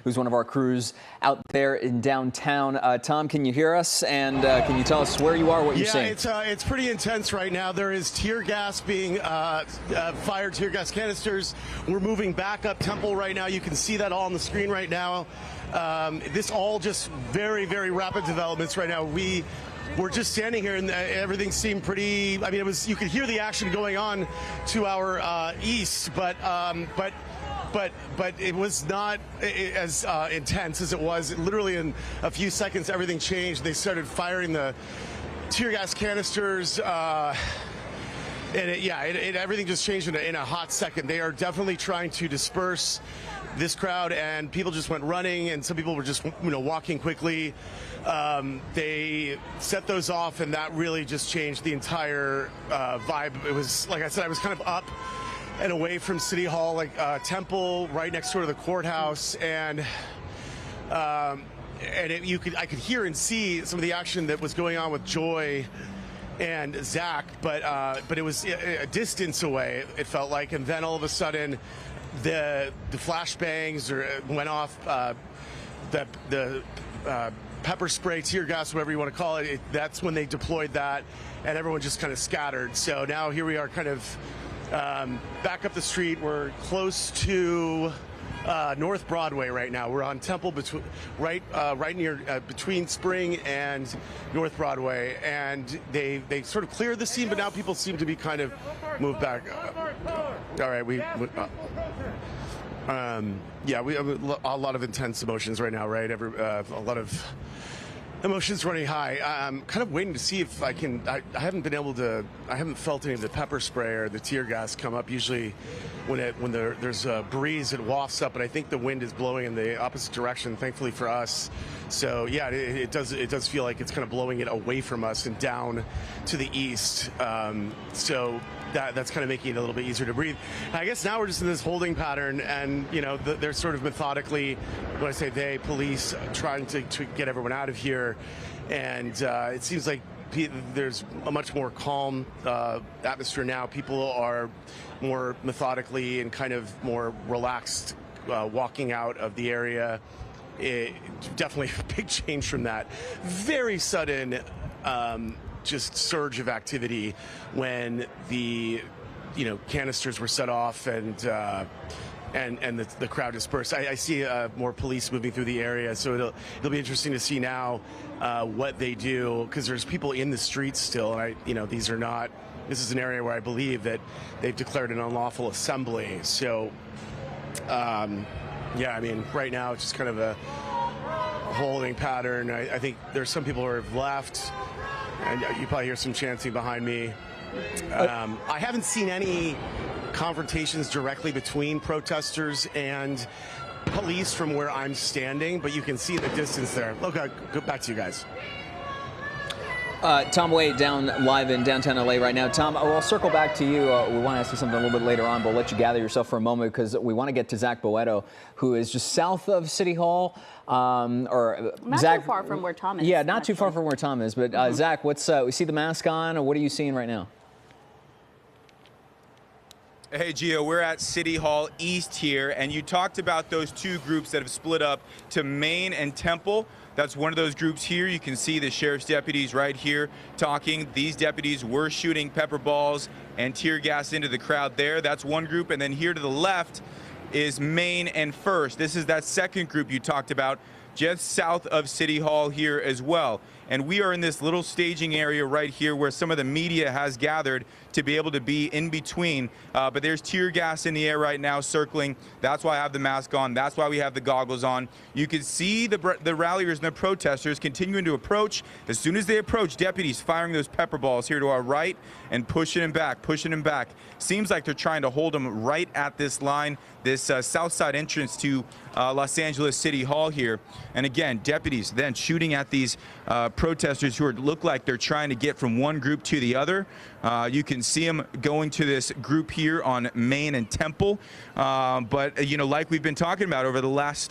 who's one of our crews out there in downtown. Tom, can you hear us? And can you tell us where you are, what you're seeing? Yeah, it's pretty intense right now. There is tear gas being fired, tear gas canisters. We're moving back up Temple right now. You can see that all on the screen right now. This all just very, very rapid developments right now. We're just standing here and everything seemed pretty, I mean, you could hear the action going on to our east, but it was not as intense as it was. Literally in a few seconds, everything changed. They started firing the tear gas canisters, and everything just changed in a hot second. They are definitely trying to disperse this crowd, and people just went running, and some people were just walking quickly. They set those off, and that really just changed the entire vibe. It was, like I said, I was kind of up and away from City Hall, like Temple, right next door to the courthouse, and I could hear and see some of the action that was going on with Joy and Zach, but it was a distance away, it felt like, and then all of a sudden the flashbangs went off, the pepper spray, tear gas, whatever you want to call it. That's when they deployed that, and everyone just kind of scattered. So now here we are, kind of back up the street. We're close to North Broadway right now. We're on Temple, right near between Spring and North Broadway, and they sort of cleared the scene, but now people seem to be kind of moved back. All right, we have a lot of intense emotions right now, right? A lot of emotions running high. I'm kind of waiting to see if I can. I haven't felt any of the pepper spray or the tear gas come up. Usually, when there's a breeze, it wafts up, but I think the wind is blowing in the opposite direction. Thankfully for us, so yeah, it does feel like it's kind of blowing it away from us and down to the east. So that's kind of making it a little bit easier to breathe. I guess now we're just in this holding pattern, and they're sort of methodically, when I say they, police, trying to get everyone out of here, and it seems like there's a much more calm atmosphere now. People are more methodically and kind of more relaxed walking out of the area. Definitely a big change from that. Very sudden just surge of activity when the canisters were set off and the crowd dispersed. I see more police moving through the area, so it'll be interesting to see now what they do, because there's people in the streets still, and this is an area where I believe that they've declared an unlawful assembly. So yeah, I mean, right now it's just kind of a holding pattern. I think there's some people who have left, and you probably hear some chanting behind me. I haven't seen any confrontations directly between protesters and police from where I'm standing, but you can see the distance there. Okay, go back to you guys. Tom Wade down live in downtown LA right now. Tom, I'll circle back to you. We want to ask you something a little bit later on, but we'll let you gather yourself for a moment, because we want to get to Zach Boetto, who is just south of City Hall. Not Zach, too far from where Tom is. Yeah, not too far from where Tom is. But Zach, we see the mask on, or what are you seeing right now? Hey, Gio, we're at City Hall East here, and you talked about those two groups that have split up to Main and Temple. That's one of those groups here. You can see the sheriff's deputies right here talking. These deputies were shooting pepper balls and tear gas into the crowd there. That's one group. And then here to the left is Main and First. This is that second group you talked about, just south of City Hall here as well. And we are in this little staging area right here where some of the media has gathered to be able to be in between. But there's tear gas in the air right now circling. That's why I have the mask on. That's why we have the goggles on. You can see the ralliers and the protesters continuing to approach. As soon as they approach, deputies firing those pepper balls here to our right and pushing them back, pushing them back. Seems like they're trying to hold them right at this line, this south side entrance to Los Angeles City Hall here. And again, deputies then shooting at these protesters who look like they're trying to get from one group to the other. You can see them going to this group here on Main and Temple. But, like we've been talking about over the last,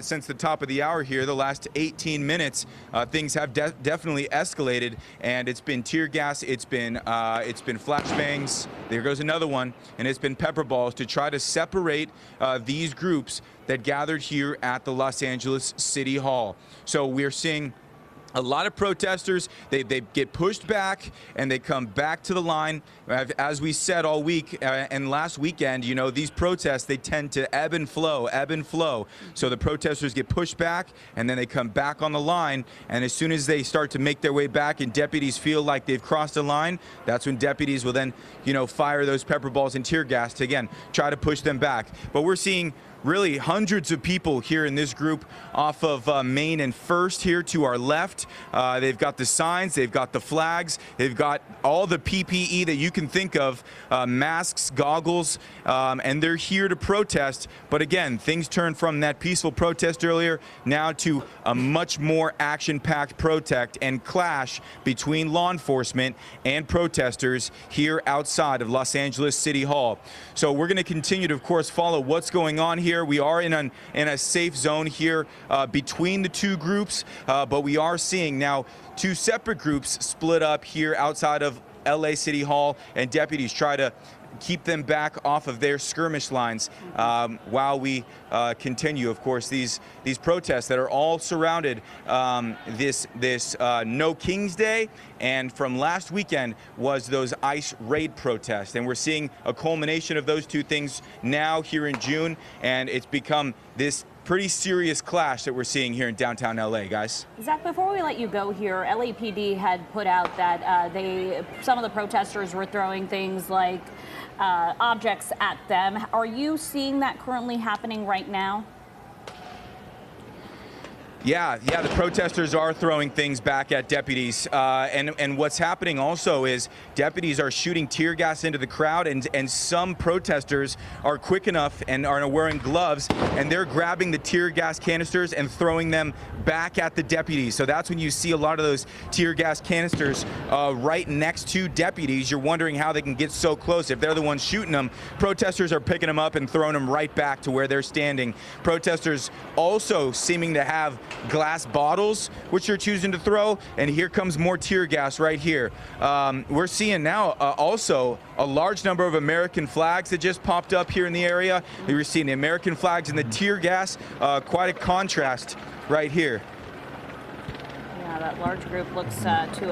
since the top of the hour here, the last 18 minutes, things have definitely escalated. And it's been tear gas, it's been flashbangs, there goes another one, and it's been pepper balls to try to separate these groups that gathered here at the Los Angeles City Hall. So we're seeing a lot of protesters, they get pushed back and they come back to the line. As we said all week and last weekend, you know, these protests, they tend to ebb and flow. So the protesters get pushed back and then they come back on the line. And as soon as they start to make their way back and deputies feel like they've crossed the line, that's when deputies will then, you know, fire those pepper balls and tear gas to, again, try to push them back. But we're seeing really hundreds of people here in this group off of Main and First here to our left. They've got the signs, they've got the flags, they've got all the PPE that you can think of, masks, goggles, and they're here to protest. But again, things turn from that peaceful protest earlier now to a much more action-packed protest and clash between law enforcement and protesters here outside of Los Angeles City Hall. So we're going to continue to, of course, follow what's going on here. We are in a safe zone here between the two groups, but we are seeing now two separate groups split up here outside of LA City Hall, and deputies try to keep them back off of their skirmish lines while we continue, of course, these protests that are all surrounded this No King's Day, and from last weekend was those ICE raid protests. And we're seeing a culmination of those two things now here in June, and it's become this pretty serious clash that we're seeing here in downtown LA, guys. Zach, before we let you go here, LAPD had put out that some of the protesters were throwing things like objects at them. Are you seeing that currently happening right now? Yeah, the protesters are throwing things back at deputies, and what's happening also is deputies are shooting tear gas into the crowd, and some protesters are quick enough and are wearing gloves, and they're grabbing the tear gas canisters and throwing them back at the deputies. So that's when you see a lot of those tear gas canisters right next to deputies. You're wondering how they can get so close. If they're the ones shooting them, protesters are picking them up and throwing them right back to where they're standing. Protesters also seeming to have glass bottles which they're choosing to throw, and here comes more tear gas right here. We're seeing now also a large number of American flags that just popped up here in the area. We're seeing the American flags and the tear gas, quite a contrast right here. Yeah, that large group looks to